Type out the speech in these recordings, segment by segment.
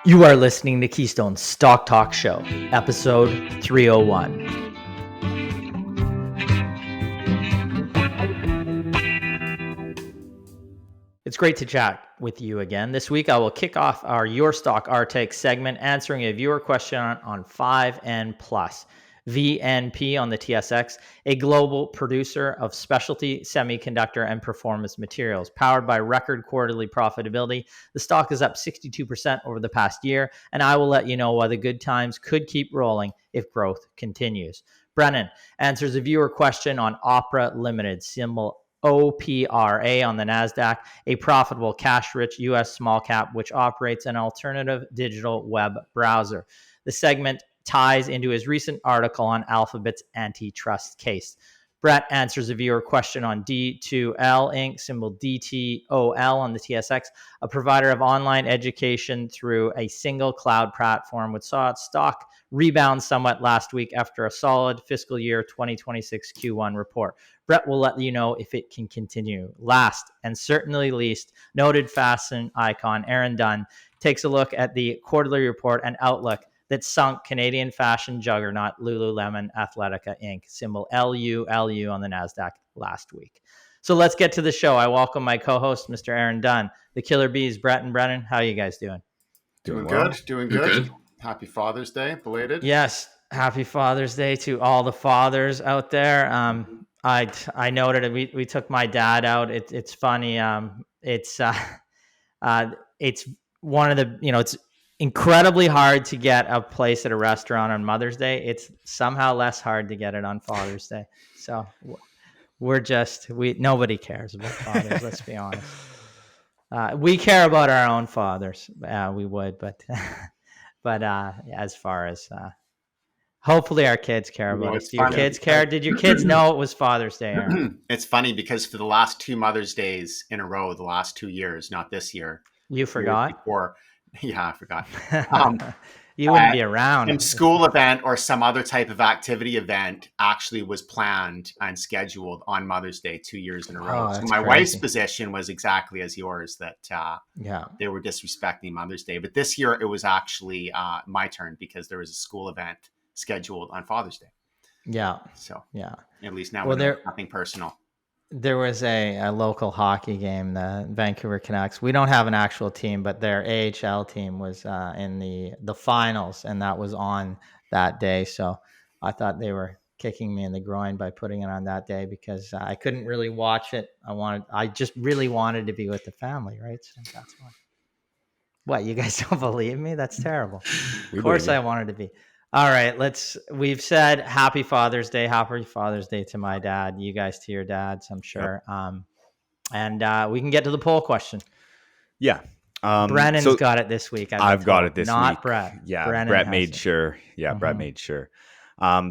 You are listening to KeyStone Stock Talk Show, episode 301. It's great to chat with you again. This week, I will kick off our Your Stock, Our Take segment, answering a viewer question on 5N Plus. VNP on the TSX, a global producer of specialty semiconductor and performance materials. Powered by record quarterly profitability, the stock is up 62% over the past year, and I will let you know why the good times could keep rolling if growth continues. Brennan answers a viewer question on OPRA Limited, symbol OPRA on the NASDAQ, a profitable cash-rich U.S. small cap which operates an alternative digital web browser. The segment ties into his recent article on Alphabet's antitrust case. Brett answers a viewer question on D2L Inc, symbol DTOL on the TSX, a provider of online education through a single cloud platform, which saw its stock rebound somewhat last week after a solid fiscal year 2026 Q1 report. Brett will let you know if it can continue. Last and certainly least, noted fashion icon Aaron Dunn takes a look at the quarterly report and outlook that sunk Canadian fashion juggernaut Lululemon Athletica Inc, symbol LULU on the NASDAQ last week. So let's get to the show. I welcome my co-host, Mr. Aaron Dunn, the Killer Bees, Brett and Brennan. How are you guys doing? Doing well. Good. Happy Father's Day, belated. Yes, happy Father's Day to all the fathers out there. I noted we took my dad out. It's funny. It's one of the, it's incredibly hard to get a place at a restaurant on Mother's Day. It's somehow less hard to get it on Father's Day. So nobody cares about fathers. Let's be honest. We care about our own fathers. We would, but as far as hopefully our kids care about us. Do your kids care? Did your kids know it was Father's Day, Aaron? It's funny because for the last two Mother's Days in a row, the last 2 years, not this year. You forgot? Yeah, I forgot. You wouldn't be around. Some school event or some other type of activity event actually was planned and scheduled on Mother's Day 2 years in a row. So my wife's position was exactly as yours, that they were disrespecting Mother's Day. But this year it was actually my turn because there was a school event scheduled on Father's Day. Yeah. So at least now there's nothing personal. There was a local hockey game, the Vancouver Canucks. We don't have an actual team, but their AHL team was in the finals, and that was on that day. So I thought they were kicking me in the groin by putting it on that day because I couldn't really watch it. I just really wanted to be with the family, right? So that's why. What, you guys don't believe me? That's terrible. Of course I wanted to be. All right, we've said happy Father's Day to my dad, you guys to your dads, I'm sure. Yep. And we can get to the poll question. Yeah. Brennan's got it this week. I've got it this week. Not Brett. Yeah, Brennan Brett made sure. Yeah, Brett made sure.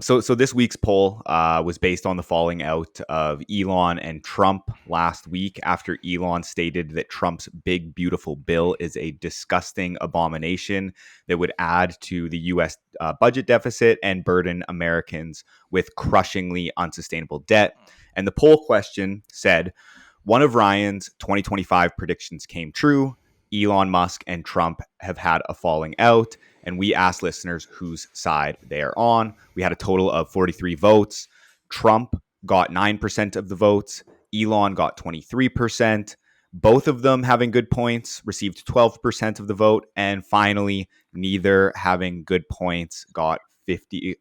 So this week's poll was based on the falling out of Elon and Trump last week after Elon stated that Trump's big, beautiful bill is a disgusting abomination that would add to the U.S. Budget deficit and burden Americans with crushingly unsustainable debt. And the poll question said, one of Ryan's 2025 predictions came true. Elon Musk and Trump have had a falling out, and we asked listeners whose side they are on. We had a total of 43 votes. Trump got 9% of the votes. Elon got 23%. Both of them having good points received 12% of the vote. And finally, neither having good points got 56%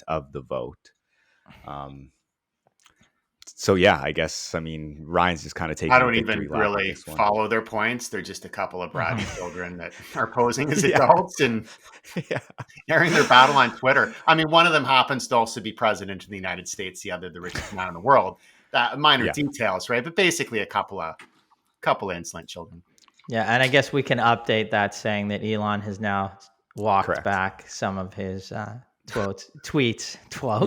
of the vote. So yeah, I guess, Ryan's just kind of taking. I don't even really follow their points. They're just a couple of bratty children that are posing as adults and airing their battle on Twitter. One of them happens to also be president of the United States, the other the richest man in the world. Minor details, right? But basically a couple of insolent children. Yeah, and I guess we can update that saying that Elon has now walked back some of his tweets.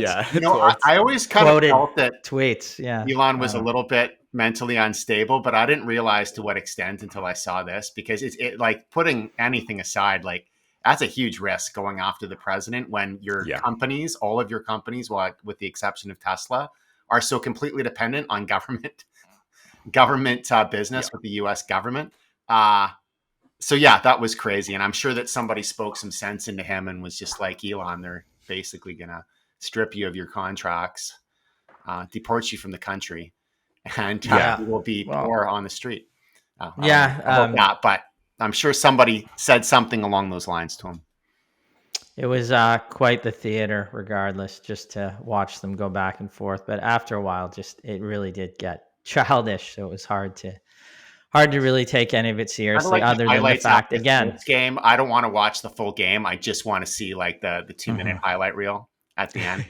Yeah, I always kind of felt that tweets. Yeah, Elon was a little bit mentally unstable, but I didn't realize to what extent until I saw this, because it like, putting anything aside, like, that's a huge risk going after the president when your companies, all of your companies, with the exception of Tesla, are so completely dependent on government business with the U.S. government. So yeah, that was crazy. And I'm sure that somebody spoke some sense into him and was just like, Elon, they're basically going to strip you of your contracts, deport you from the country, and you will be poor on the street. I don't know about that, but I'm sure somebody said something along those lines to him. It was quite the theater, regardless, just to watch them go back and forth. But after a while, it really did get childish. So it was hard to really take any of it seriously, other than the fact, again, game. I don't want to watch the full game. I just want to see like the 2-minute highlight reel at the end.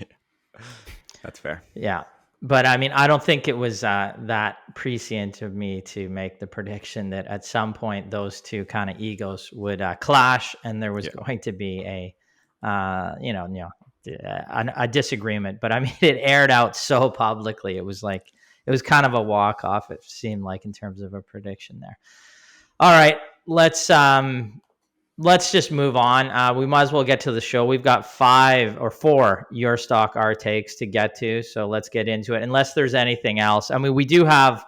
That's fair. Yeah. But I mean, I don't think it was that prescient of me to make the prediction that at some point those two kind of egos would clash, and there was going to be a disagreement. But I mean, it aired out so publicly. It was kind of a walk off. It seemed like, in terms of a prediction there. All right, let's just move on. We might as well get to the show. We've got 5 or 4 Your Stock Our Takes to get to, so let's get into it. Unless there's anything else. I mean, we do have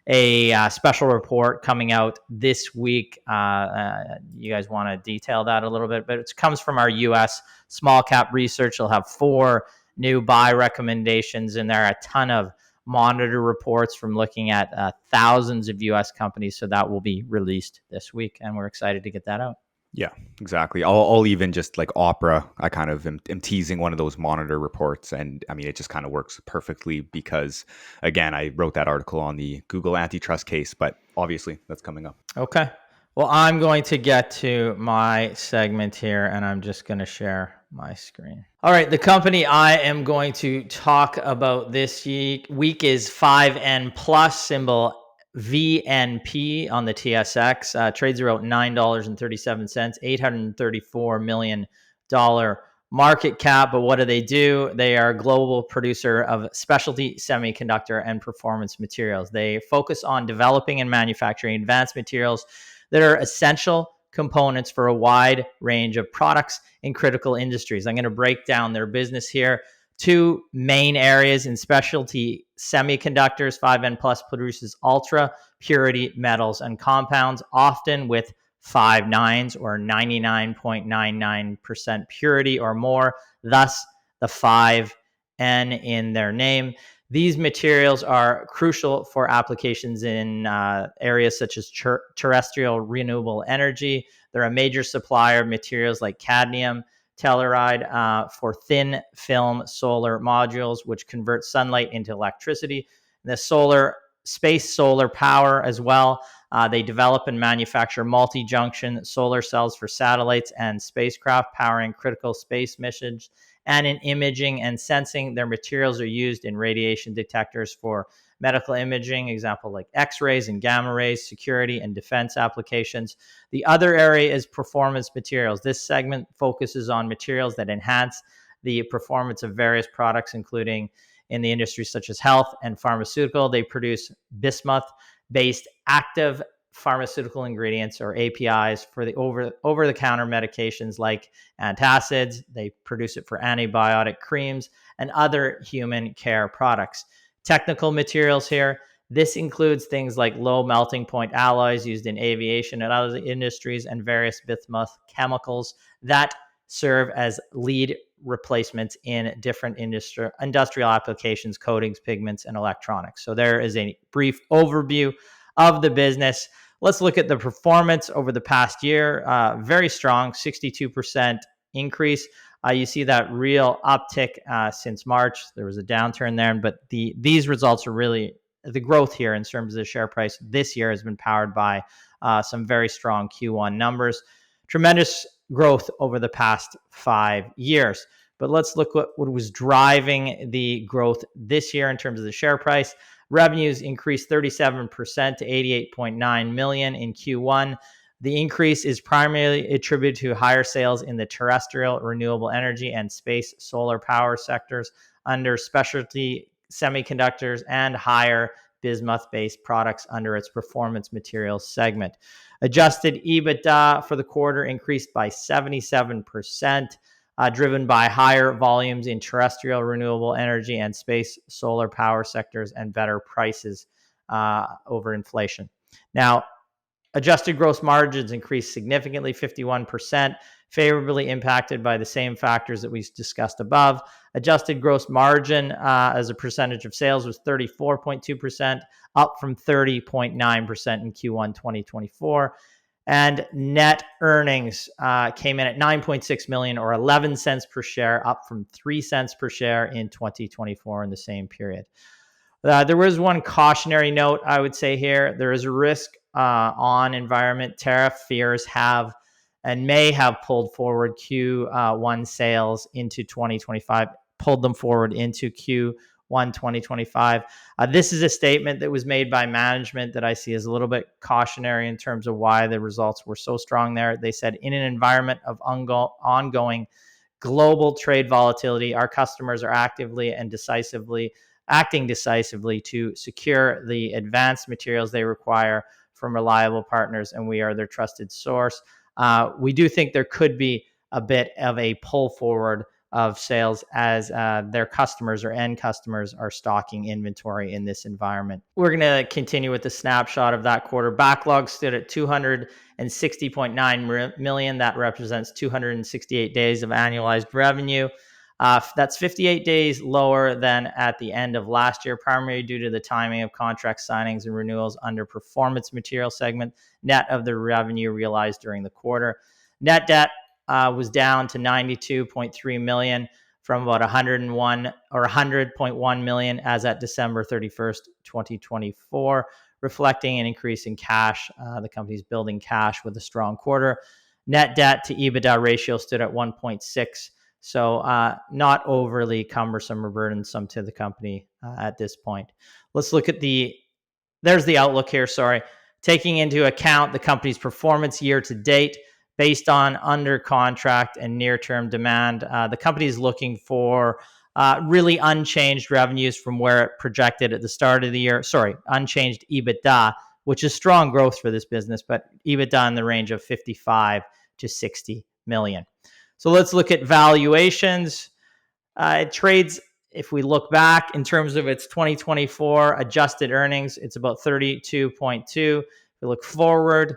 a special report coming out this week. You guys want to detail that a little bit, but it comes from our U.S. small cap research. They'll have 4 new buy recommendations in there, a ton of monitor reports from looking at thousands of U.S. companies. So that will be released this week, and we're excited to get that out. Yeah, exactly. I'll even just like OPRA, I kind of am teasing one of those monitor reports. And I mean, it just kind of works perfectly because, again, I wrote that article on the Google antitrust case, but obviously that's coming up. Okay. Well, I'm going to get to my segment here, and I'm just going to share my screen. All right. The company I am going to talk about this week is 5N Plus, symbol VNP on the TSX. Trades are about $9.37, $834 million market cap. But what do? They are a global producer of specialty semiconductor and performance materials. They focus on developing and manufacturing advanced materials that are essential components for a wide range of products in critical industries. I'm going to break down their business here. 2 main areas in specialty semiconductors. 5N Plus produces ultra purity metals and compounds, often with 5 nines or 99.99% purity or more, thus the 5N in their name. These materials are crucial for applications in areas such as terrestrial renewable energy. They're a major supplier of materials like cadmium telluride for thin film solar modules, which convert sunlight into electricity. The space solar power as well. They develop and manufacture multi-junction solar cells for satellites and spacecraft, powering critical space missions. And in imaging and sensing, their materials are used in radiation detectors for medical imaging, example like X-rays and gamma rays, security and defense applications. The other area is performance materials. This segment focuses on materials that enhance the performance of various products, including in the industries such as health and pharmaceutical. They produce bismuth-based active pharmaceutical ingredients, or APIs, for the over-the-counter medications like antacids. They produce it for antibiotic creams and other human care products. Technical materials here. This includes things like low melting point alloys used in aviation and other industries, and various bismuth chemicals that serve as lead replacements in different industrial applications, coatings, pigments, and electronics. So there is a brief overview of the business. Let's look at the performance over the past year. Very strong, 62% increase. You see that real uptick since March. There was a downturn there, but these results are really the growth here in terms of the share price this year has been powered by some very strong Q1 numbers. Tremendous growth over the past 5 years. But let's look at what was driving the growth this year in terms of the share price. Revenues increased 37% to $88.9 million in Q1. The increase is primarily attributed to higher sales in the terrestrial, renewable energy, and space solar power sectors under specialty semiconductors, and higher bismuth-based products under its performance materials segment. Adjusted EBITDA for the quarter increased by 77%, driven by higher volumes in terrestrial, renewable energy, and space solar power sectors, and better prices over inflation. Now, Adjusted gross margins increased significantly, 51%, favorably impacted by the same factors that we discussed above. Adjusted gross margin as a percentage of sales was 34.2%, up from 30.9% in Q1 2024. And net earnings came in at $9.6 million or 11 cents per share, up from 3 cents per share in 2024 in the same period. There was one cautionary note I would say here. There is a risk on environment. Tariff fears have and may have pulled forward Q1 sales into 2025, pulled them forward into Q1 2025. This is a statement that was made by management that I see as a little bit cautionary in terms of why the results were so strong there. They said, in an environment of ongoing global trade volatility, our customers are acting decisively to secure the advanced materials they require from reliable partners, and we are their trusted source. We do think there could be a bit of a pull forward of sales as their customers or end customers are stocking inventory in this environment. We're going to continue with the snapshot of that quarter. Backlog stood at $260.9 million. That represents 268 days of annualized revenue. That's 58 days lower than at the end of last year, primarily due to the timing of contract signings and renewals under performance material segment, net of the revenue realized during the quarter. Net debt was down to $92.3 million from about $100.1 million as at December 31st, 2024, reflecting an increase in cash. The company's building cash with a strong quarter. Net debt to EBITDA ratio stood at 1.6. So not overly cumbersome or burdensome to the company at this point. Let's look at there's the outlook here, taking into account the company's performance year to date based on under contract and near-term demand. The company is looking for really unchanged revenues from where it projected at the start of the year. Unchanged EBITDA, which is strong growth for this business, but EBITDA in the range of 55 to 60 million. So let's look at valuations. It trades, if we look back in terms of its 2024 adjusted earnings, it's about 32.2. If we look forward,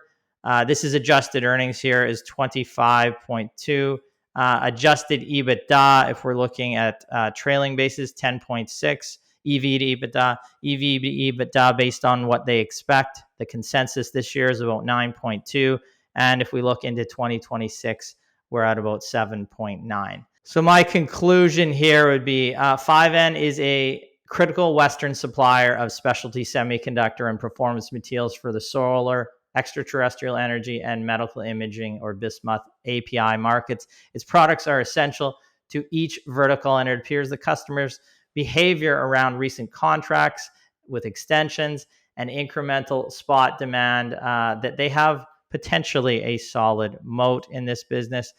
this is adjusted earnings here is 25.2. Adjusted EBITDA, if we're looking at trailing basis, 10.6. EV to EBITDA. EV to EBITDA based on what they expect. The consensus this year is about 9.2. And if we look into 2026, we're at about 7.9. So my conclusion here would be 5N is a critical Western supplier of specialty semiconductor and performance materials for the solar, extraterrestrial energy, and medical imaging or bismuth API markets. Its products are essential to each vertical, and it appears the customers' behavior around recent contracts with extensions and incremental spot demand that they have potentially a solid moat in this business.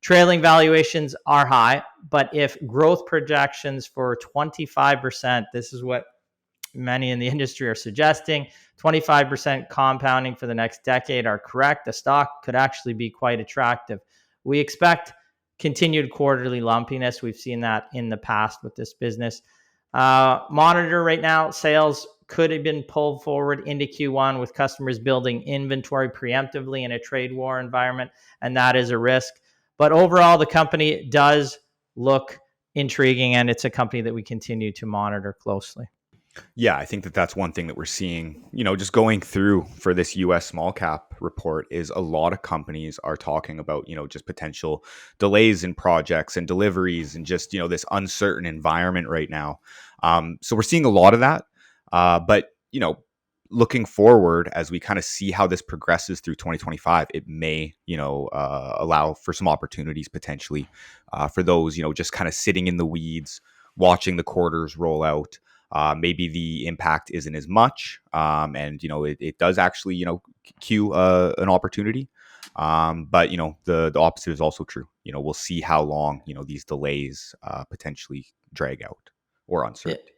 Trailing valuations are high, but if growth projections for 25%, this is what many in the industry are suggesting, 25% compounding for the next decade are correct, the stock could actually be quite attractive. We expect continued quarterly lumpiness. We've seen that in the past with this business. Monitor right now, sales could have been pulled forward into Q1 with customers building inventory preemptively in a trade war environment, and that is a risk. But overall, the company does look intriguing, and it's a company that we continue to monitor closely. Yeah, I think that's one thing that we're seeing, just going through for this US small cap report is a lot of companies are talking about, just potential delays in projects and deliveries and just, this uncertain environment right now. So we're seeing a lot of that. But, looking forward as we kind of see how this progresses through 2025, it may, allow for some opportunities potentially for those, just kind of sitting in the weeds, watching the quarters roll out. Maybe the impact isn't as much, and it does actually cue an opportunity. But the opposite is also true. We'll see how long these delays potentially drag out or uncertainty.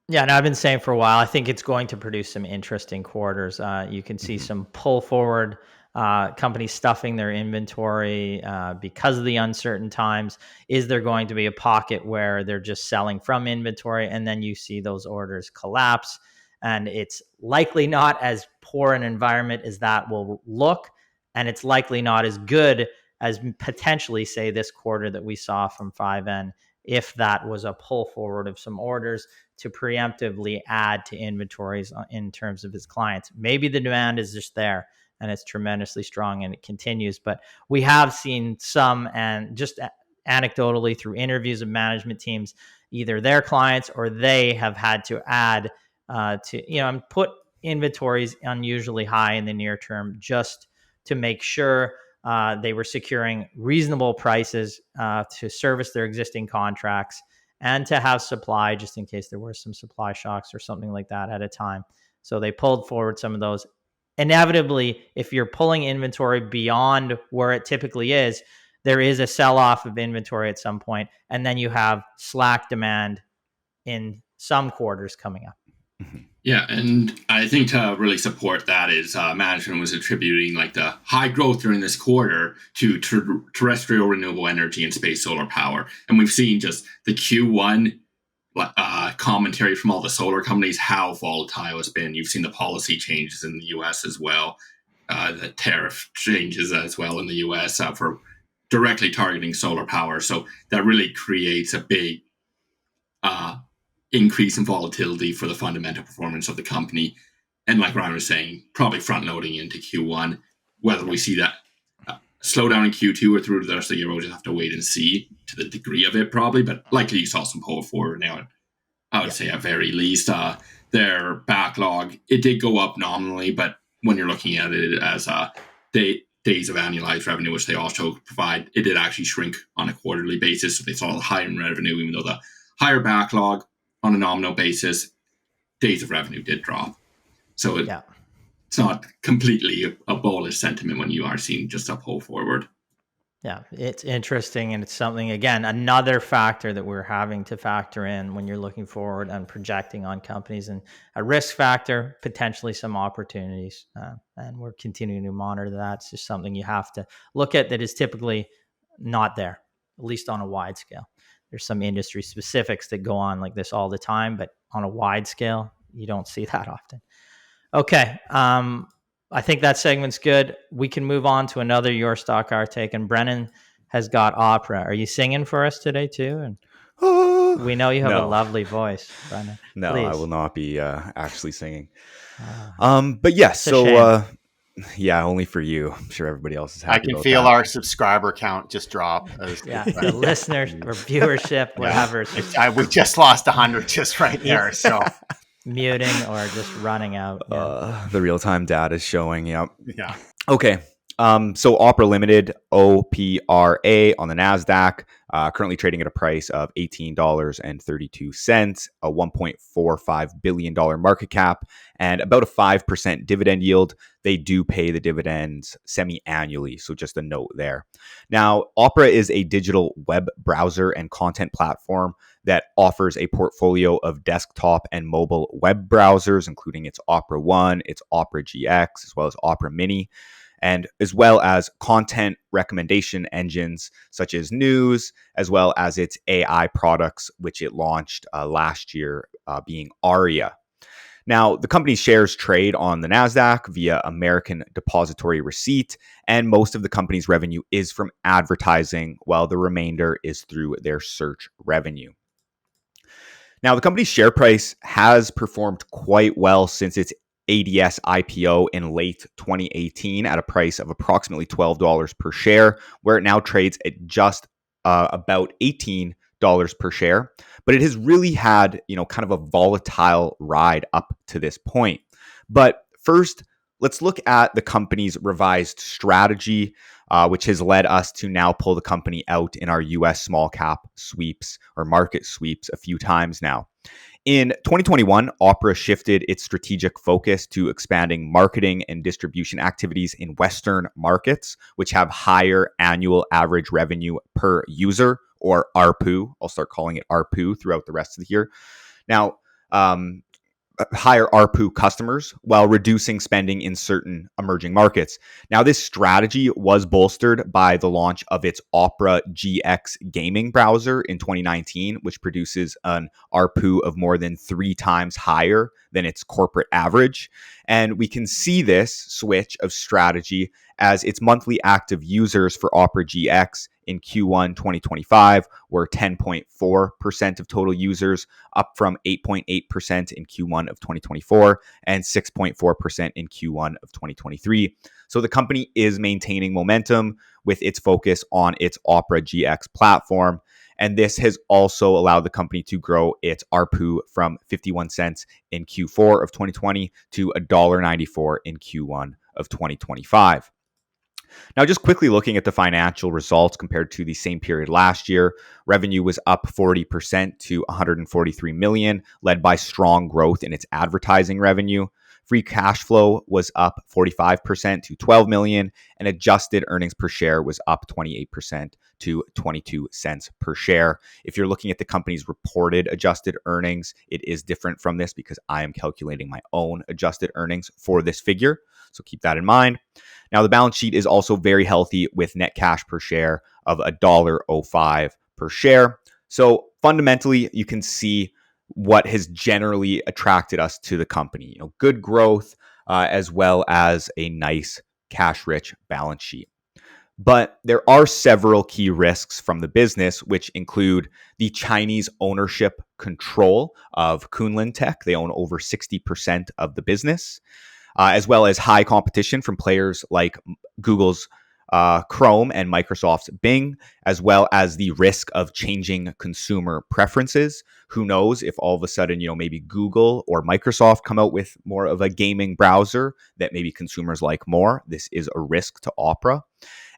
Yeah, and I've been saying for a while, I think it's going to produce some interesting quarters. You can see some pull forward, companies stuffing their inventory because of the uncertain times. Is there going to be a pocket where they're just selling from inventory, and then you see those orders collapse? And it's likely not as poor an environment as that will look. And it's likely not as good as potentially, say, this quarter that we saw from 5N, if that was a pull forward of some orders to preemptively add to inventories in terms of his clients. Maybe the demand is just there and it's tremendously strong and it continues. But we have seen some, and just anecdotally through interviews of management teams, either their clients or they have had to add and put inventories unusually high in the near term just to make sure they were securing reasonable prices to service their existing contracts and to have supply just in case there were some supply shocks or something like that at a time. So they pulled forward some of those. Inevitably, if you're pulling inventory beyond where it typically is, there is a sell-off of inventory at some point, and then you have slack demand in some quarters coming up. Yeah, and I think to really support that is management was attributing like the high growth during this quarter to terrestrial renewable energy and space solar power. And we've seen just the Q1 commentary from all the solar companies, how volatile it's been. You've seen the policy changes in the US as well, the tariff changes as well in the US for directly targeting solar power. So that really creates a big increase in volatility for the fundamental performance of the company. And like Ryan was saying, probably front loading into Q1. Whether we see that slow down in Q2 or through the rest of the year, we'll just have to wait and see to the degree of it probably. But likely you saw some pull forward now. I would say at very least their backlog, it did go up nominally, but when you're looking at it as days of annualized revenue, which they also provide, it did actually shrink on a quarterly basis. So they saw the higher revenue, even though the higher backlog on a nominal basis, days of revenue did drop. So it's not completely a bullish sentiment when you are seeing just a pull forward. Yeah, it's interesting. And it's something, again, another factor that we're having to factor in when you're looking forward and projecting on companies, and a risk factor, potentially some opportunities. And we're continuing to monitor that. It's just something you have to look at that is typically not there, at least on a wide scale. There's some industry specifics that go on like this all the time, but on a wide scale, you don't see that often. Okay. I think that segment's good. We can move on to another Your Stock, Our Take. And Brennan has got OPRA. Are you singing for us today too? And we know you have a lovely voice, Brennan. No, Please. I will not be actually singing. But yes, yeah, only for you. I'm sure everybody else is happy. I can feel our subscriber count just drop. The listeners or viewership, whatever. We just lost 100 just right there. So muting or just running out. The real-time data is showing. Yep. Yeah. Okay. So OPRA Limited, OPRA on the NASDAQ, currently trading at a price of $18.32, a $1.45 billion market cap, and about a 5% dividend yield. They do pay the dividends semi-annually, so just a note there. Now, OPRA is a digital web browser and content platform that offers a portfolio of desktop and mobile web browsers, including its Opera One, its Opera GX, as well as Opera Mini, and as well as content recommendation engines such as news, as well as its AI products, which it launched last year, being Aria. Now, the company's shares trade on the NASDAQ via American Depository Receipt, and most of the company's revenue is from advertising, while the remainder is through their search revenue. Now, the company's share price has performed quite well since its ADS IPO in late 2018 at a price of approximately $12 per share, where it now trades at just about $18 per share. But it has really had, kind of a volatile ride up to this point. But first, let's look at the company's revised strategy, which has led us to now pull the company out in our US small cap sweeps or market sweeps a few times now. In 2021, OPRA shifted its strategic focus to expanding marketing and distribution activities in Western markets, which have higher annual average revenue per user, or ARPU. I'll start calling it ARPU throughout the rest of the year. Now, higher ARPU customers while reducing spending in certain emerging markets. Now, this strategy was bolstered by the launch of its OPRA GX gaming browser in 2019, which produces an ARPU of more than 3 times higher than its corporate average. And we can see this switch of strategy as its monthly active users for OPRA GX in Q1 2025 were 10.4% of total users, up from 8.8% in Q1 of 2024 and 6.4% in Q1 of 2023. So the company is maintaining momentum with its focus on its OPRA GX platform. And this has also allowed the company to grow its ARPU from 51 cents in Q4 of 2020 to $1.94 in Q1 of 2025. Now, just quickly looking at the financial results compared to the same period last year, revenue was up 40% to $143 million, led by strong growth in its advertising revenue. Free cash flow was up 45% to $12 million, and adjusted earnings per share was up 28% to 22 cents per share. If you're looking at the company's reported adjusted earnings, it is different from this because I am calculating my own adjusted earnings for this figure. So keep that in mind. Now, the balance sheet is also very healthy with net cash per share of $1.05 per share. So fundamentally, you can see what has generally attracted us to the company. Good growth as well as a nice cash-rich balance sheet. But there are several key risks from the business, which include the Chinese ownership control of Kunlun Tech. They own over 60% of the business. As well as high competition from players like Google's Chrome and Microsoft's Bing, as well as the risk of changing consumer preferences. Who knows if all of a sudden, maybe Google or Microsoft come out with more of a gaming browser that maybe consumers like more. This is a risk to OPRA.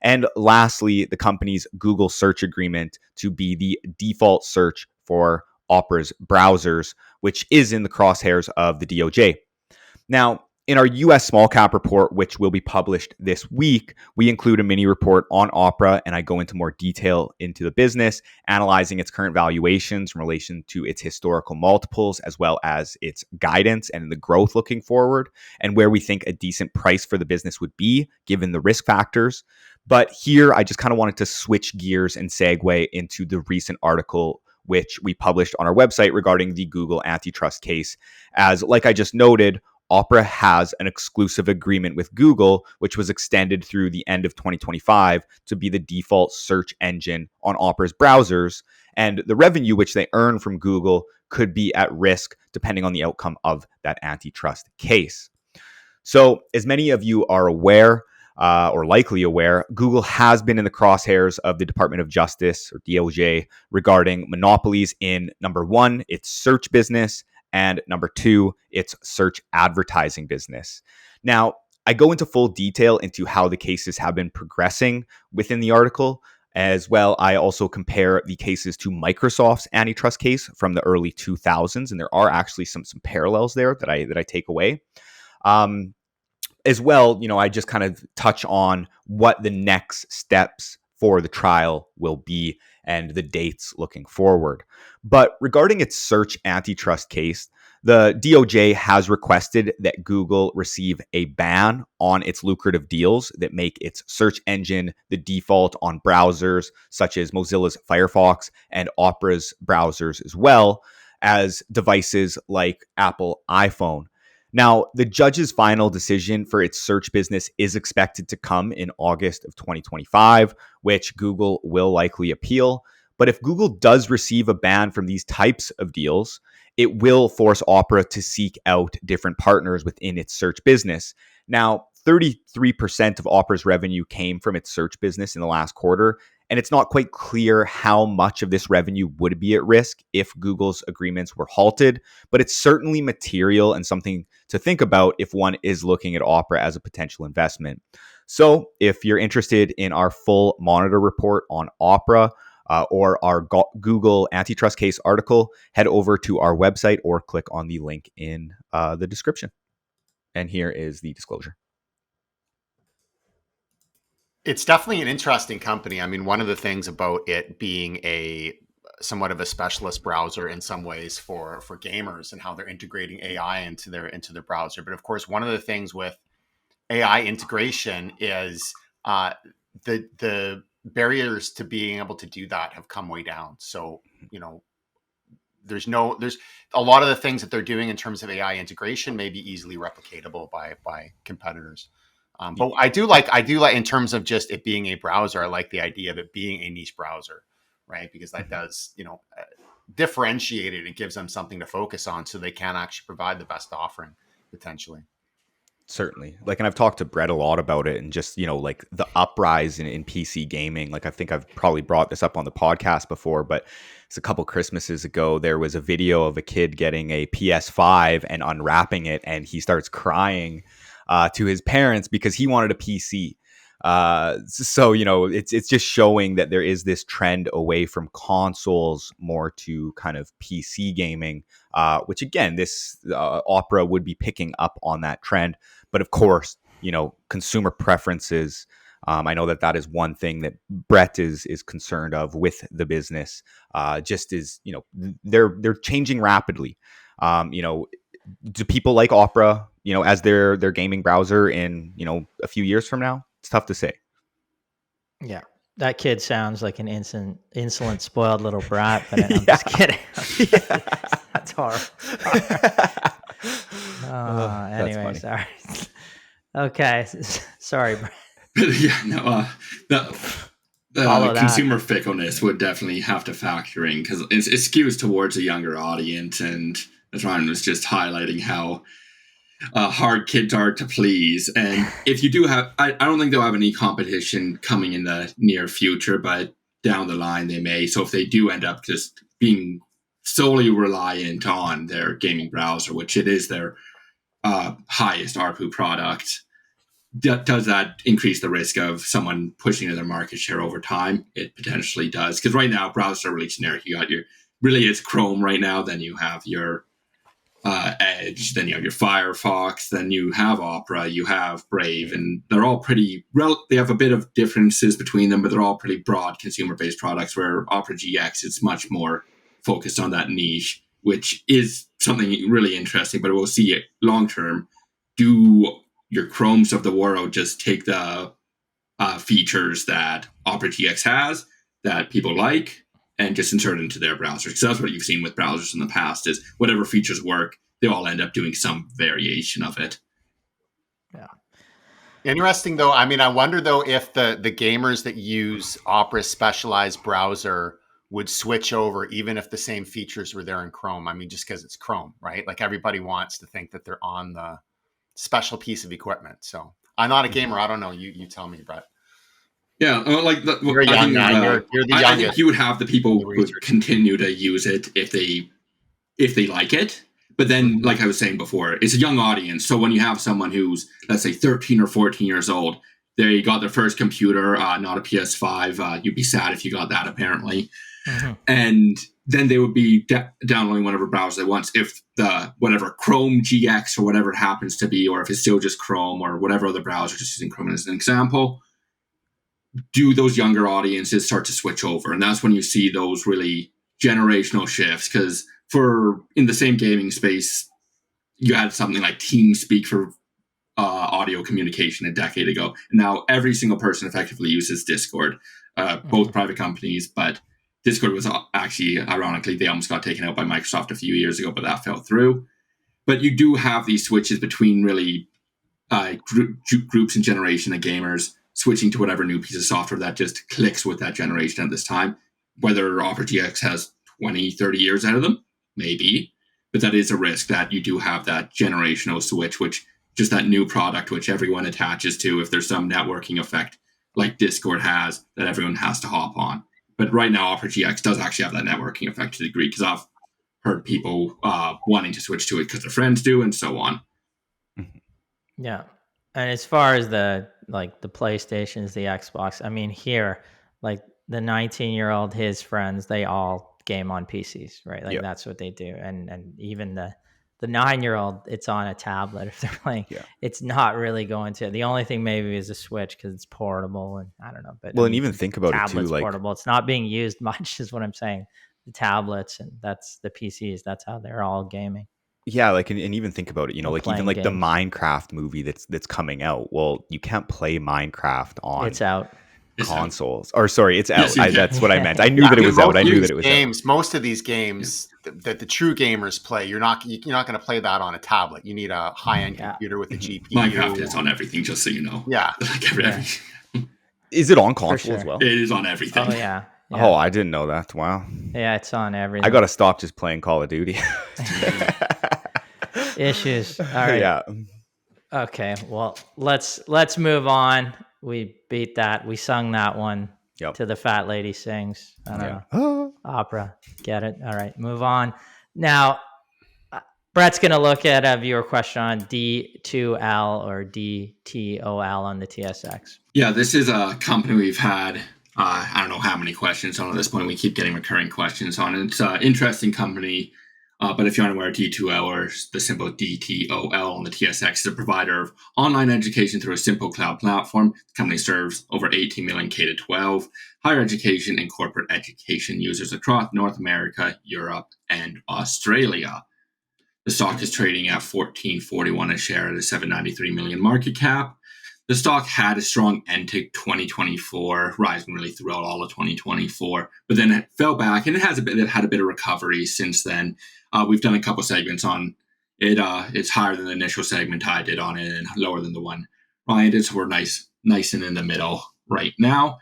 And lastly, the company's Google search agreement to be the default search for OPRA's browsers, which is in the crosshairs of the DOJ. Now, in our US small cap report, which will be published this week, we include a mini report on OPRA, and I go into more detail into the business, analyzing its current valuations in relation to its historical multiples, as well as its guidance and the growth looking forward, and where we think a decent price for the business would be, given the risk factors. But here, I just kind of wanted to switch gears and segue into the recent article which we published on our website regarding the Google antitrust case. As, like I just noted, OPRA has an exclusive agreement with Google, which was extended through the end of 2025 to be the default search engine on OPRA's browsers. And the revenue which they earn from Google could be at risk depending on the outcome of that antitrust case. So, as many of you are aware, or likely aware, Google has been in the crosshairs of the Department of Justice, or DOJ, regarding monopolies in, number one, its search business, and number two, its search advertising business. Now, I go into full detail into how the cases have been progressing within the article. As well, I also compare the cases to Microsoft's antitrust case from the early 2000s, and there are actually some parallels there that I take away. As well, I just kind of touch on what the next steps for the trial will be and the dates looking forward. But regarding its search antitrust case, the DOJ has requested that Google receive a ban on its lucrative deals that make its search engine the default on browsers such as Mozilla's Firefox and Opera's browsers, as well as devices like Apple iPhone. Now, the judge's final decision for its search business is expected to come in August of 2025, which Google will likely appeal. But if Google does receive a ban from these types of deals, it will force OPRA to seek out different partners within its search business. Now, 33% of OPRA's revenue came from its search business in the last quarter, and it's not quite clear how much of this revenue would be at risk if Google's agreements were halted, but it's certainly material and something to think about if one is looking at OPRA as a potential investment. So if you're interested in our full monitor report on OPRA, or our Google antitrust case article, head over to our website or click on the link in the description. And here is the disclosure. It's definitely an interesting company. I mean, one of the things about it being a somewhat of a specialist browser in some ways for gamers and how they're integrating AI into their browser. But of course, one of the things with AI integration is the barriers to being able to do that have come way down. So, there's a lot of the things that they're doing in terms of AI integration may be easily replicatable by competitors. But I do like in terms of just it being a browser, I like the idea of it being a niche browser, right? Because that does, differentiate it. It gives them something to focus on so they can actually provide the best offering potentially. Certainly. And I've talked to Brett a lot about it, and just, the uprise in PC gaming. I think I've probably brought this up on the podcast before, but it's a couple Christmases ago. There was a video of a kid getting a PS5 and unwrapping it, and he starts crying to his parents because he wanted a PC. So, it's just showing that there is this trend away from consoles more to kind of PC gaming, which again, this OPRA would be picking up on that trend. But of course, consumer preferences. I know that is one thing that Brett is concerned of with the business. Just is, they're changing rapidly. Do people like OPRA, as their gaming browser in, a few years from now? It's tough to say. Yeah. That kid sounds like an insolent, spoiled little brat, but I'm just kidding. That's horrible. Anyway, sorry. Okay. Sorry, Brett. The consumer fickleness would definitely have to factor in, because it skews towards a younger audience, and as Ryan was just highlighting how hard kids are to please. And if you do have, I don't think they'll have any competition coming in the near future, but down the line they may. So if they do end up just being solely reliant on their gaming browser, which it is their highest ARPU product, does that increase the risk of someone pushing to their market share over time? It potentially does, because right now browsers are really generic. You got it's Chrome right now, then you have your Edge, then you have your Firefox, then you have Opera, you have Brave, and they're all pretty they have a bit of differences between them, but they're all pretty broad consumer-based products, where Opera GX is much more focused on that niche, which is something really interesting. But we'll see it long term. Do your Chromes of the world just take the features that Opera GX has that people like and just insert it into their browsers? Because that's what you've seen with browsers in the past, is whatever features work, they all end up doing some variation of it. Yeah. Interesting, though. I mean, I wonder, though, if the gamers that use Opera's specialized browser would switch over, even if the same features were there in Chrome. I mean, just because it's Chrome, right? Everybody wants to think that they're on the special piece of equipment. So I'm not a gamer. I don't know. You tell me, Brett. Yeah, you're young man. You're the youngest. I think you would have the people who would continue to use it if they like it. But then, like I was saying before, it's a young audience. So when you have someone who's, let's say, 13 or 14 years old, they got their first computer, not a PS5. You'd be sad if you got that, apparently. Mm-hmm. And then they would be downloading whatever browser they want. If the whatever Chrome GX or whatever it happens to be, or if it's still just Chrome or whatever other browser, just using Chrome as an example, do those younger audiences start to switch over? And that's when you see those really generational shifts. Because in the same gaming space, you had something like TeamSpeak for audio communication a decade ago. And now every single person effectively uses Discord, both private companies, but Discord was actually, ironically, they almost got taken out by Microsoft a few years ago, but that fell through. But you do have these switches between really groups and generation of gamers switching to whatever new piece of software that just clicks with that generation at this time. Whether Opera GX has 20, 30 years out of them, maybe. But that is a risk, that you do have that generational switch, which just that new product, which everyone attaches to, if there's some networking effect like Discord has, that everyone has to hop on. But right now, Opera GX does actually have that networking effect to a degree, because I've heard people wanting to switch to it because their friends do, and so on. Yeah. And as far as the PlayStations, the Xbox, I mean, here, the 19-year-old, his friends, they all game on PCs, right? That's what they do. And even the 9-year-old, it's on a tablet if they're playing. Yeah. It's not really going to. The only thing maybe is a Switch, because it's portable, and I don't know. But and even think about it too, portable. It's not being used much, is what I'm saying. the tablets, and that's the PCs. That's how they're all gaming. Yeah, like and even think about it, you know, like even like games. the Minecraft movie that's coming out. Well, you can't play Minecraft on it's out consoles. Or sorry, it's out. Yes, that's what I meant. I knew that it was out. I knew that it was out. Most of these games that the true gamers play, you're not going to play that on a tablet. You need a high-end computer with a GPU. Minecraft is on everything, just so you know. Yeah. Like everything. Is it on console as well? It is on everything. Oh yeah. Oh, I didn't know that. Wow. Yeah, it's on everything. I got to stop just playing Call of Duty. Issues. All right. Yeah. Okay. Well, let's move on. We beat that. We sung that one to the fat lady sings. I don't know. Opera. Get it? All right. Move on. Now, Brett's going to look at a viewer question on D2L or DTOL on the TSX. Yeah, this is a company we've had, I don't know how many questions on at this point. We keep getting recurring questions on it. It's an interesting company. But if you're unaware, D2L, or the symbol DTOL on the TSX, is a provider of online education through a simple cloud platform. The company serves over 18 million K-12 higher education and corporate education users across North America, Europe, and Australia. The stock is trading at $14.41 a share at a $793 million market cap. The stock had a strong end to 2024, rising really throughout all of 2024, but then it fell back, and it had a bit of recovery since then. We've done a couple segments on it. It's higher than the initial segment I did on it, and lower than the one Ryan did. So we're nice and in the middle right now.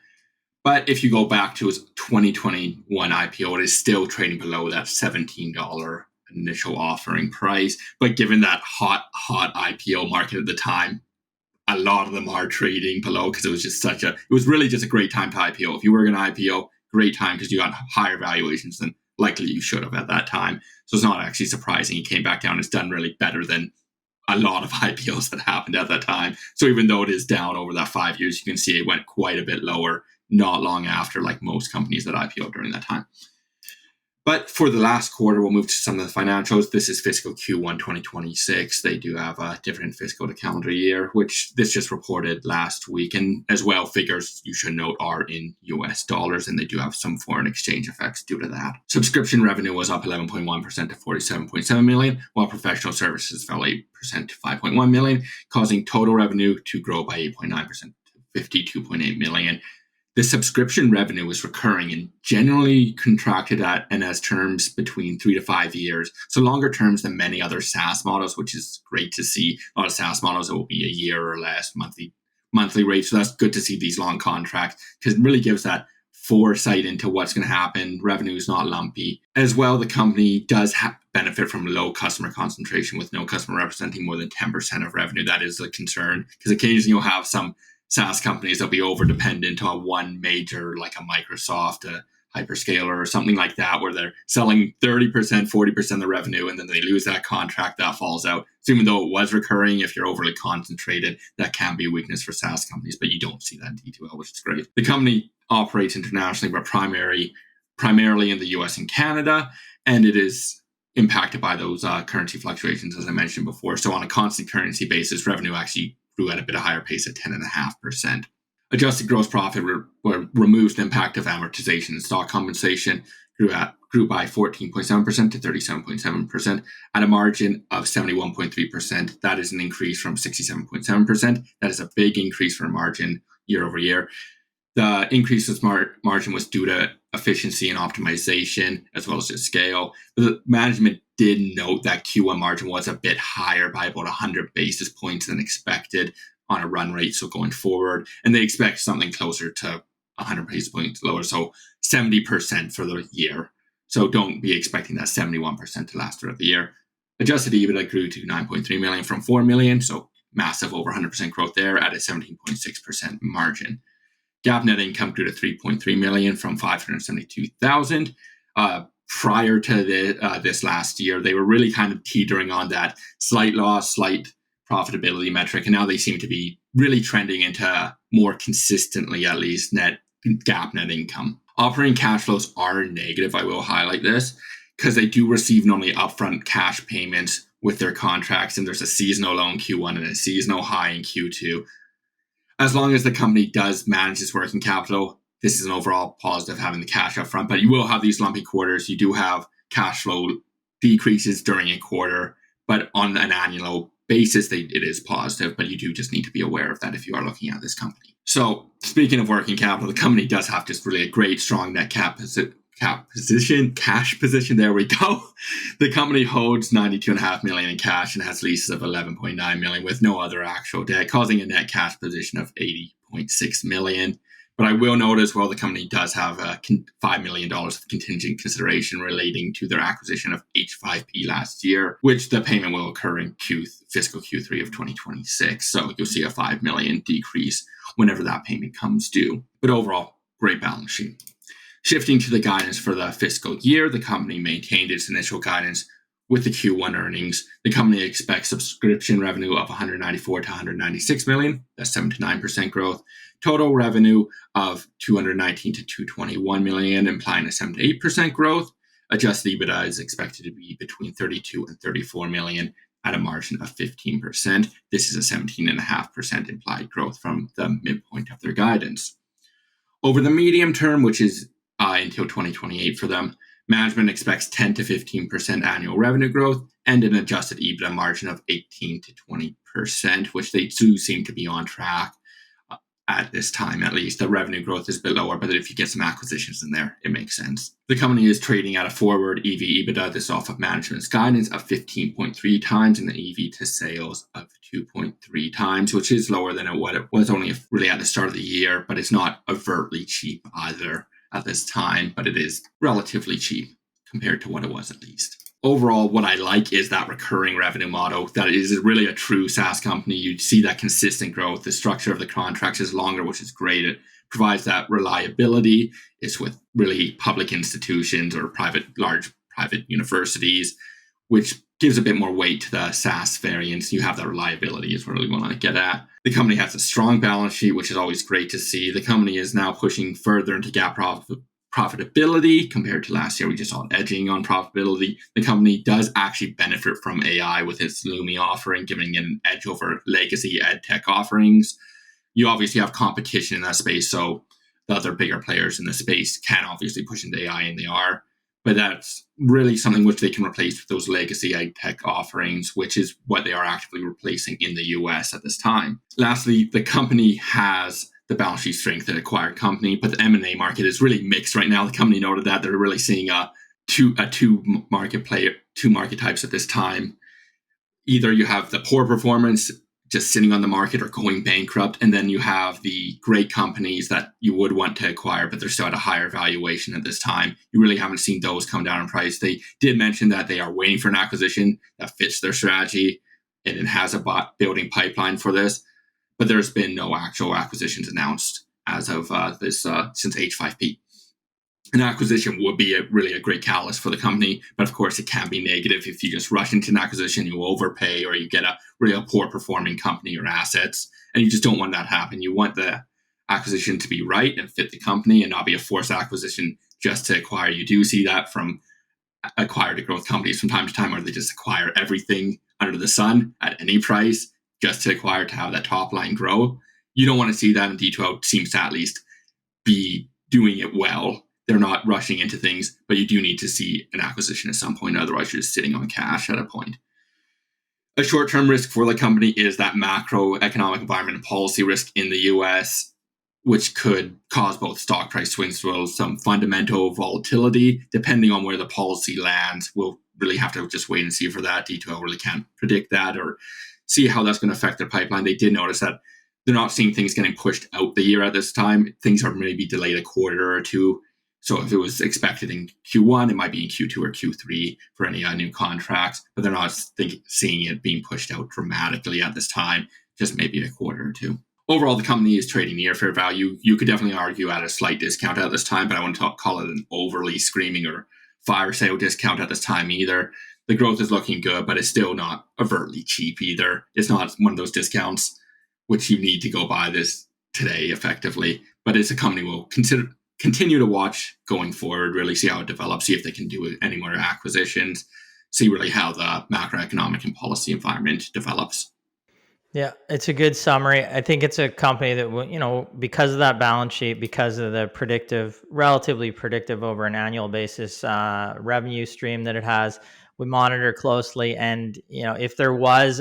But if you go back to its 2021 IPO, it is still trading below that $17 initial offering price. But given that hot IPO market at the time, a lot of them are trading below, because it was really just a great time to IPO. If you were going to IPO, great time, because you got higher valuations than likely you should have at that time. So it's not actually surprising it came back down. It's done really better than a lot of IPOs that happened at that time. So even though it is down over that 5 years, you can see it went quite a bit lower not long after, like most companies that IPO during that time. But for the last quarter, we'll move to some of the financials. This is fiscal Q1 2026. They do have a different fiscal to calendar year, which this just reported last week. And as well, figures you should note are in US dollars, and they do have some foreign exchange effects due to that. Subscription revenue was up 11.1% to $47.7 million, while professional services fell 8% to $5.1 million, causing total revenue to grow by 8.9% to $52.8 million. The subscription revenue was recurring and generally contracted at and as terms between 3 to 5 years. So longer terms than many other SaaS models, which is great to see. A lot of SaaS models, it will be a year or less monthly rate. So that's good to see these long contracts, because it really gives that foresight into what's going to happen. Revenue is not lumpy. As well, the company does benefit from low customer concentration, with no customer representing more than 10% of revenue. That is a concern, because occasionally you'll have some SaaS companies that'll be over dependent on one major, like a Microsoft, a hyperscaler, or something like that, where they're selling 30%, 40% of the revenue, and then they lose that contract, that falls out. So even though it was recurring, if you're overly concentrated, that can be a weakness for SaaS companies, but you don't see that in D2L, which is great. The company operates internationally, but primarily in the US and Canada, and it is impacted by those currency fluctuations, as I mentioned before. So on a constant currency basis, revenue actually grew at a bit of higher pace at 10.5%. Adjusted gross profit removes the impact of amortization and stock compensation, grew by 14.7% to 37.7% at a margin of 71.3%. That is an increase from 67.7%. That is a big increase for a margin year over year. The increase in margin was due to efficiency and optimization, as well as its scale. The management did note that Q1 margin was a bit higher by about 100 basis points than expected on a run rate. So going forward, and they expect something closer to 100 basis points lower, so 70% for the year. So don't be expecting that 71% to last throughout the year. Adjusted EBITDA grew to $9.3 million from $4 million, so massive, over 100% growth there at a 17.6% margin. GAAP net income grew to $3.3 million from $572,000. Prior to this last year, they were really kind of teetering on that slight loss, slight profitability metric, and now they seem to be really trending into more consistently, at least, GAAP net income. Operating cash flows are negative. I will highlight this, because they do receive normally upfront cash payments with their contracts, and there's a seasonal low in Q1 and a seasonal high in Q2. As long as the company does manage its working capital, this is an overall positive having the cash up front, but you will have these lumpy quarters. You do have cash flow decreases during a quarter, but on an annual basis, it is positive, but you do just need to be aware of that if you are looking at this company. So speaking of working capital, the company does have just really a great, strong net cash position. There we go. The company holds $92.5 million in cash and has leases of $11.9 million with no other actual debt, causing a net cash position of $80.6 million. But I will note as well, the company does have $5 million of contingent consideration relating to their acquisition of H5P last year, which the payment will occur in fiscal Q3 of 2026. So you'll see a $5 million decrease whenever that payment comes due. But overall, great balance sheet. Shifting to the guidance for the fiscal year, the company maintained its initial guidance with the Q1 earnings. The company expects subscription revenue of $194 to $196 million. That's 7 to 9% growth. Total revenue of $219 to $221 million, implying a 7 to 8% growth. Adjusted EBITDA is expected to be between $32 and $34 million at a margin of 15%. This is a 17.5% implied growth from the midpoint of their guidance. Over the medium term, which is until 2028 for them, management expects 10 to 15% annual revenue growth and an adjusted EBITDA margin of 18 to 20%, which they do seem to be on track at this time. At least the revenue growth is a bit lower, but if you get some acquisitions in there, it makes sense. The company is trading at a forward EV/EBITDA, this off of management's guidance, of 15.3 times and the EV to sales of 2.3 times, which is lower than what it was only really at the start of the year, but it's not overtly cheap either at this time, but it is relatively cheap compared to what it was at least. Overall, what I like is that recurring revenue model. That is really a true SaaS company. You see that consistent growth. The structure of the contracts is longer, which is great. It provides that reliability. It's with really public institutions or large private universities, which gives a bit more weight to the SaaS variance. You have that reliability is what we want to get at. The company has a strong balance sheet, which is always great to see. The company is now pushing further into GAAP profitability compared to last year. We just saw it edging on profitability. The company does actually benefit from AI with its Lumi offering, giving it an edge over legacy ed tech offerings. You obviously have competition in that space, so the other bigger players in the space can obviously push into AI, and they are. But that's really something which they can replace with those legacy ed tech offerings, which is what they are actively replacing in the US at this time. Lastly, the company has the balance sheet strength that acquired company, but the M&A market is really mixed right now. The company noted that they're really seeing two market types at this time. Either you have the poor performance just sitting on the market or going bankrupt, and then you have the great companies that you would want to acquire, but they're still at a higher valuation at this time. You really haven't seen those come down in price. They did mention that they are waiting for an acquisition that fits their strategy, and it has a building pipeline for this. But there's been no actual acquisitions announced as of since H5P. An acquisition would be really a great catalyst for the company, but of course it can be negative if you just rush into an acquisition, you overpay, or you get a really poor performing company or assets, and you just don't want that to happen. You want the acquisition to be right and fit the company and not be a forced acquisition just to acquire. You do see that from acquired growth companies from time to time, where they just acquire everything under the sun at any price just to acquire, to have that top line grow. You don't want to see that, and D2L seems to at least be doing it well. They're not rushing into things, but you do need to see an acquisition at some point. Otherwise, you're just sitting on cash at a point. A short-term risk for the company is that macroeconomic environment and policy risk in the US, which could cause both stock price swings as well as some fundamental volatility. Depending on where the policy lands, we'll really have to just wait and see for that. D2L really can't predict that or see how that's going to affect their pipeline. They did notice that they're not seeing things getting pushed out the year at this time. Things are maybe delayed a quarter or two. So if it was expected in Q1, it might be in Q2 or Q3 for any new contracts, but they're not seeing it being pushed out dramatically at this time, just maybe a quarter or two. Overall, the company is trading near fair value. You could definitely argue at a slight discount at this time, but I wouldn't call it an overly screaming or fire sale discount at this time either. The growth is looking good, but it's still not overtly cheap either. It's not one of those discounts which you need to go buy this today effectively, but it's a company we'll continue to watch going forward, really see how it develops, see if they can do any more acquisitions, see really how the macroeconomic and policy environment develops. Yeah, it's a good summary. I think it's a company that will, because of that balance sheet, because of the relatively predictive over an annual basis revenue stream that it has, we monitor closely. And, if there was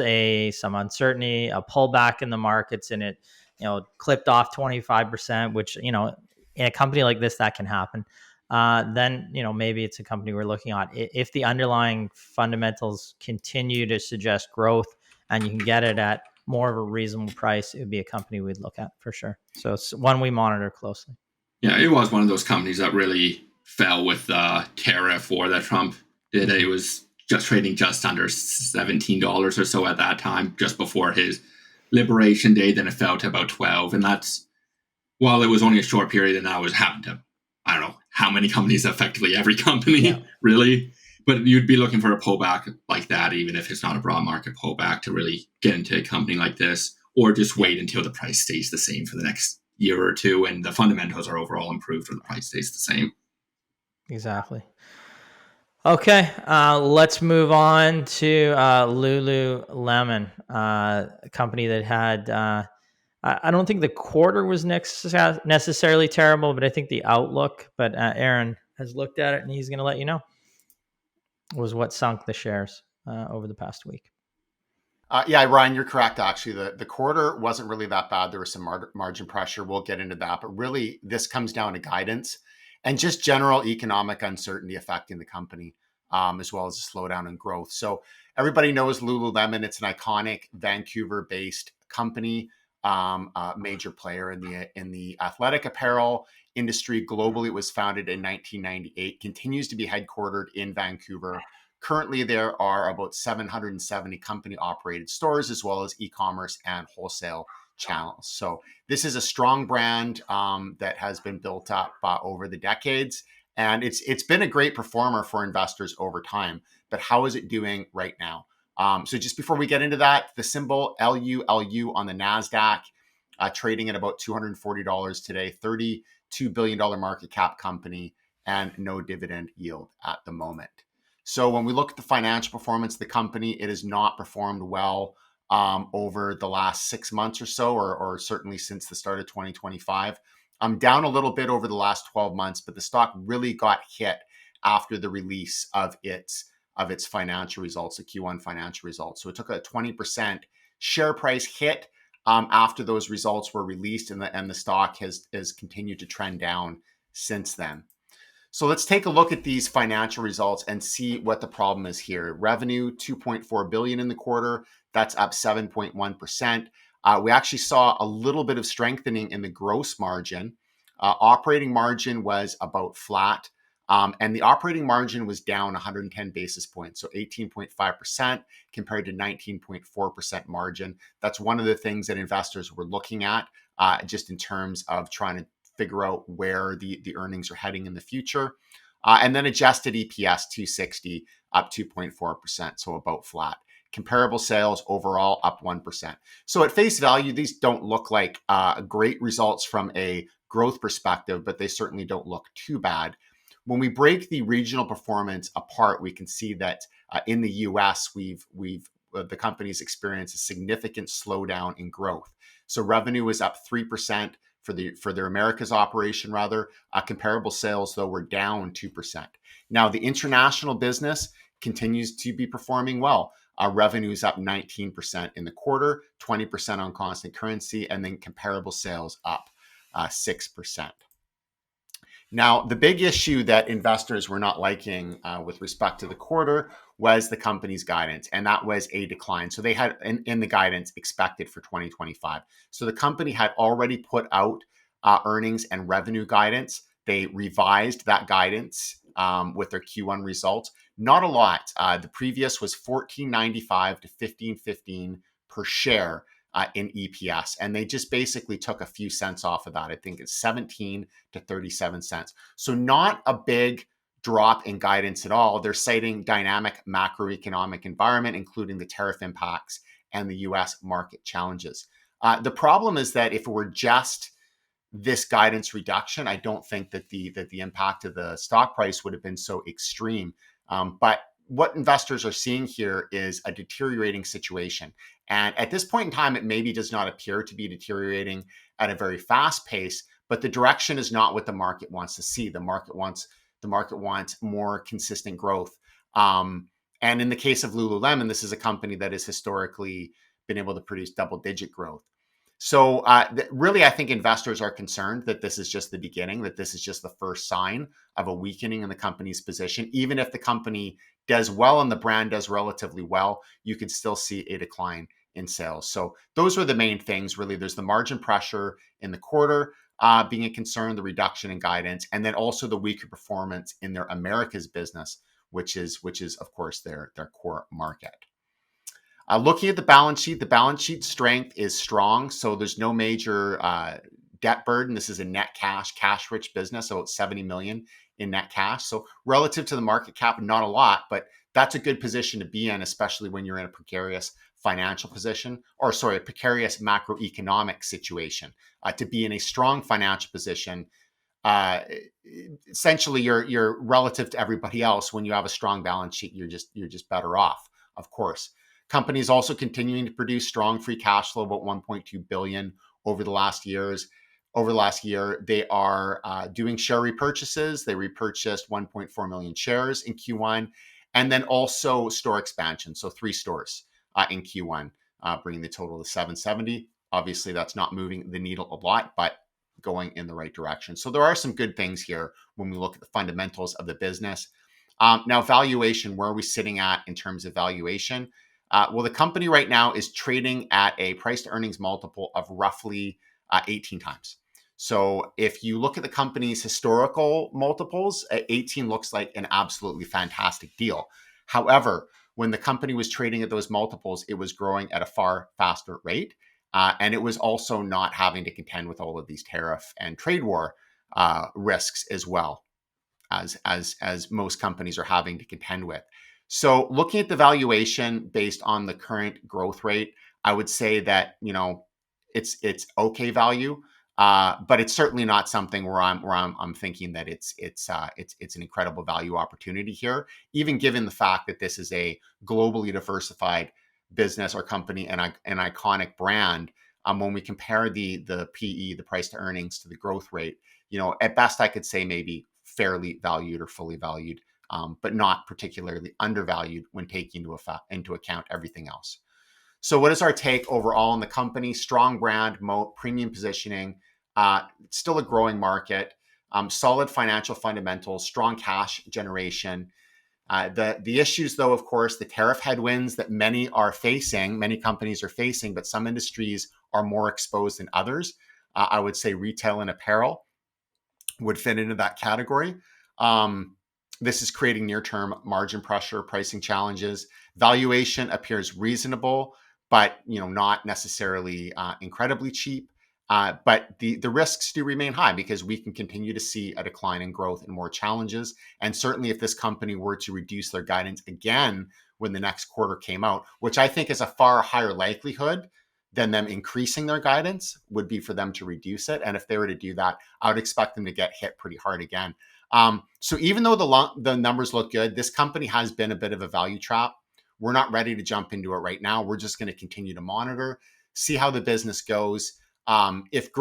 some uncertainty, a pullback in the markets and it, clipped off 25%, which, in a company like this, that can happen. Then, maybe it's a company we're looking at. If the underlying fundamentals continue to suggest growth and you can get it at more of a reasonable price, it would be a company we'd look at for sure. So it's one we monitor closely. Yeah, it was one of those companies that really fell with the tariff war that Trump did. It was just trading just under $17 or so at that time, just before his Liberation Day. Then it fell to about 12. And that's, while it was only a short period, and that was happened to, I don't know how many companies, effectively every company, really. But you'd be looking for a pullback like that, even if it's not a broad market pullback, to really get into a company like this, or just wait until the price stays the same for the next year or two and the fundamentals are overall improved or the price stays the same. Exactly. Okay, let's move on to Lululemon, a company that had, I don't think the quarter was necessarily terrible, but I think the outlook, but Aaron has looked at it and he's going to let you know, was what sunk the shares over the past week. Yeah, Ryan, you're correct. Actually, the quarter wasn't really that bad. There was some margin pressure. We'll get into that. But really, this comes down to guidance and just general economic uncertainty affecting the company, as well as a slowdown in growth. So everybody knows Lululemon. It's an iconic Vancouver-based company, a major player in the athletic apparel industry globally. It was founded in 1998, continues to be headquartered in Vancouver. Currently, there are about 770 company-operated stores, as well as e-commerce and wholesale channels. So this is a strong brand that has been built up over the decades, and it's been a great performer for investors over time. But how is it doing right now? So just before we get into that, the symbol LULU on the NASDAQ, trading at about $240 today, $32 billion market cap company, and no dividend yield at the moment. So when we look at the financial performance of the company, it has not performed well over the last 6 months or so, or certainly since the start of 2025. I'm down a little bit over the last 12 months, but the stock really got hit after the release of its financial results, the Q1 financial results. So it took a 20% share price hit after those results were released, and the stock has continued to trend down since then. So let's take a look at these financial results and see what the problem is here. Revenue, $2.4 billion in the quarter. That's up 7.1%. We actually saw a little bit of strengthening in the gross margin. Operating margin was about flat. And the operating margin was down 110 basis points, so 18.5% compared to 19.4% margin. That's one of the things that investors were looking at just in terms of trying to figure out where the earnings are heading in the future. And then adjusted EPS 260, up 2.4%, so about flat. Comparable sales overall up 1%. So at face value, these don't look like great results from a growth perspective, but they certainly don't look too bad. When we break the regional performance apart, we can see that in the US, the company's experienced a significant slowdown in growth. So revenue was up 3%. For their Americas operation, rather. Comparable sales, though, were down 2%. Now, the international business continues to be performing well. Revenue is up 19% in the quarter, 20% on constant currency, and then comparable sales up 6%. Now, the big issue that investors were not liking with respect to the quarter was the company's guidance, and that was a decline. So they had in the guidance expected for 2025. So the company had already put out earnings and revenue guidance. They revised that guidance with their Q1 results. Not a lot. The previous was $14.95 to $15.15 per share in EPS. And they just basically took a few cents off of that. I think it's 17 to 37 cents. So not a big drop in guidance at all. They're citing dynamic macroeconomic environment, including the tariff impacts and the US market challenges. The problem is that if it were just this guidance reduction, I don't think that the impact of the stock price would have been so extreme. But what investors are seeing here is a deteriorating situation. And at this point in time, it maybe does not appear to be deteriorating at a very fast pace, but the direction is not what the market wants to see. The market wants more consistent growth. And in the case of Lululemon, this is a company that has historically been able to produce double-digit growth. So really, I think investors are concerned that this is just the beginning, that this is just the first sign of a weakening in the company's position. Even if the company does well and the brand does relatively well, you could still see a decline in sales. So those are the main things, really. There's the margin pressure in the quarter being a concern, the reduction in guidance, and then also the weaker performance in their Americas business, which is of course their core market. Looking at the balance sheet strength is strong. So there's no major debt burden. This is a net cash rich business, so it's $70 million in net cash. So relative to the market cap, not a lot, but that's a good position to be in, especially when you're in a precarious financial position, a precarious macroeconomic situation. To be in a strong financial position, essentially you're relative to everybody else. When you have a strong balance sheet, you're just better off, of course. Companies also continuing to produce strong free cash flow, about $1.2 billion over the last year. They are doing share repurchases. They repurchased 1.4 million shares in Q1, and then also store expansion. So 3 stores in Q1, bringing the total to 770. Obviously, that's not moving the needle a lot, but going in the right direction. So there are some good things here when we look at the fundamentals of the business. Now, valuation, where are we sitting at in terms of valuation? Well, the company right now is trading at a price to earnings multiple of roughly 18 times. So if you look at the company's historical multiples, 18 looks like an absolutely fantastic deal. However, when the company was trading at those multiples, it was growing at a far faster rate. And it was also not having to contend with all of these tariff and trade war risks as well as most companies are having to contend with. So looking at the valuation based on the current growth rate, I would say that, it's okay value, but it's certainly not something where I'm thinking that it's an incredible value opportunity here, even given the fact that this is a globally diversified business or company and an iconic brand. When we compare the PE, the price to earnings, to the growth rate, at best I could say maybe fairly valued or fully valued. But not particularly undervalued when taking into account everything else. So what is our take overall on the company? Strong brand, moat, premium positioning, still a growing market, solid financial fundamentals, strong cash generation. The issues, though, of course, the tariff headwinds that many companies are facing, but some industries are more exposed than others. I would say retail and apparel would fit into that category. This is creating near-term margin pressure, pricing challenges. Valuation appears reasonable, but not necessarily incredibly cheap. But the risks do remain high because we can continue to see a decline in growth and more challenges. And certainly if this company were to reduce their guidance again when the next quarter came out, which I think is a far higher likelihood than them increasing their guidance, would be for them to reduce it. And if they were to do that, I would expect them to get hit pretty hard again. So even though the numbers look good, this company has been a bit of a value trap. We're not ready to jump into it right now. We're just going to continue to monitor, see how the business goes. If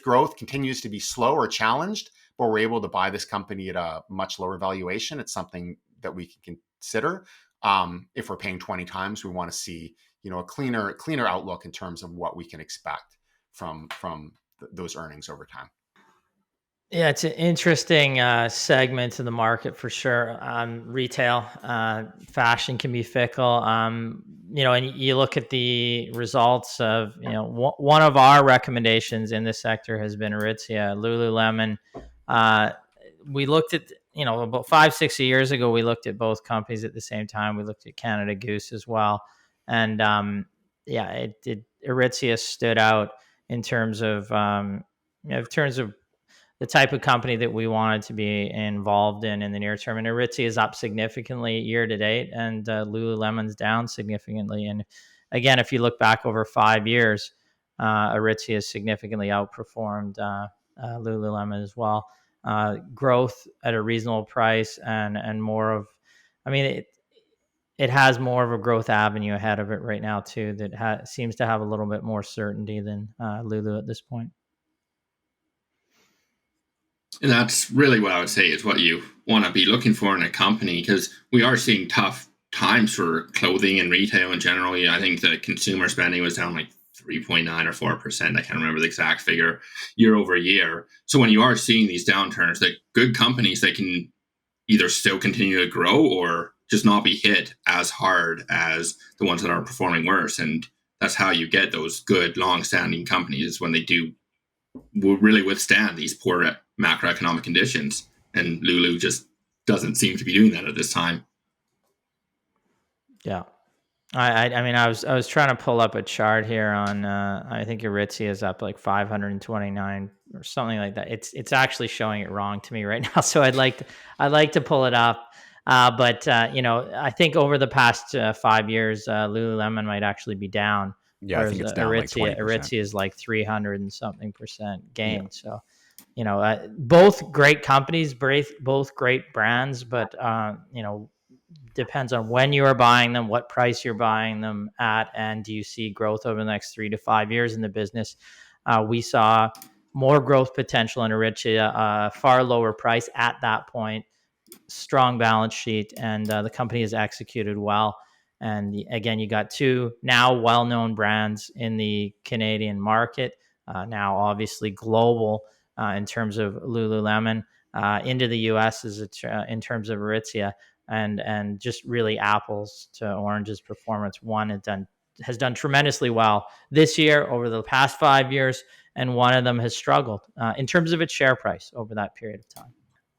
growth continues to be slow or challenged, but we're able to buy this company at a much lower valuation, it's something that we can consider. If we're paying 20 times, we want to see a cleaner outlook in terms of what we can expect from those earnings over time. Yeah, it's an interesting segment of the market for sure. Retail, fashion can be fickle. And you look at the results of, one of our recommendations in this sector has been Aritzia, Lululemon. We looked at, about 5-6 years ago, we looked at both companies at the same time. We looked at Canada Goose as well. And Aritzia stood out in terms of, the type of company that we wanted to be involved in the near term. And Aritzia is up significantly year to date, and Lululemon's down significantly. And again, if you look back over 5 years, Aritzia has significantly outperformed Lululemon as well. Growth at a reasonable price and more of, it has more of a growth avenue ahead of it right now too. That seems to have a little bit more certainty than Lulu at this point. And that's really what I would say is what you want to be looking for in a company, because we are seeing tough times for clothing and retail in general. I think the consumer spending was down like 3.9 or 4%. I can't remember the exact figure year over year. So when you are seeing these downturns, that good companies, they can either still continue to grow or just not be hit as hard as the ones that are performing worse. And that's how you get those good, long-standing companies, when they do will really withstand these poor macroeconomic conditions. And Lulu just doesn't seem to be doing that at this time. Yeah. I mean, I was trying to pull up a chart here on, I think Aritzia is up like 529 or something like that. It's actually showing it wrong to me right now. So I'd like to pull it up. But I think over the past 5 years, Lululemon might actually be down. Yeah, I think it's down Aritzia is like 300 and something % gain. Yeah. So, both great companies, both great brands, but depends on when you are buying them, what price you're buying them at, and do you see growth over the next 3 to 5 years in the business. We saw more growth potential in Aritzia, far lower price at that point, strong balance sheet, and the company has executed well. And again, you got two now well-known brands in the Canadian market, now obviously global in terms of Lululemon, into the US in terms of Aritzia. And just really apples to oranges performance. One has done tremendously well this year over the past 5 years, and one of them has struggled in terms of its share price over that period of time.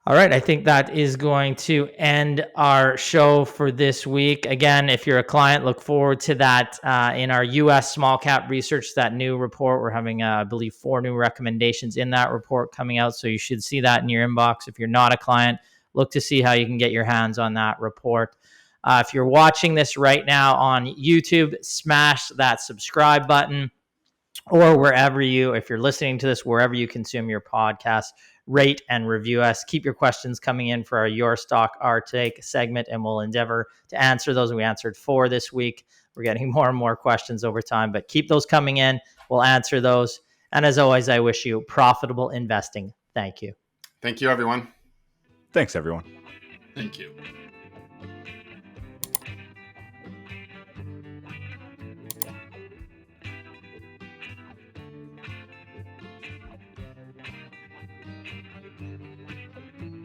All right, I think that is going to end our show for this week. Again, if you're a client, look forward to that in our U.S. small cap research, that new report. We're having, I believe, 4 new recommendations in that report coming out, so you should see that in your inbox. If you're not a client, look to see how you can get your hands on that report. If you're watching this right now on YouTube, smash that subscribe button, or if you're listening to this, wherever you consume your podcast, rate and review us. Keep your questions coming in for our Your Stock, Our Take segment, and we'll endeavor to answer those. We answered 4 this week. We're getting more and more questions over time, but keep those coming in. We'll answer those. And as always, I wish you profitable investing. Thank you. Thank you, everyone. Thanks, everyone. Thank you.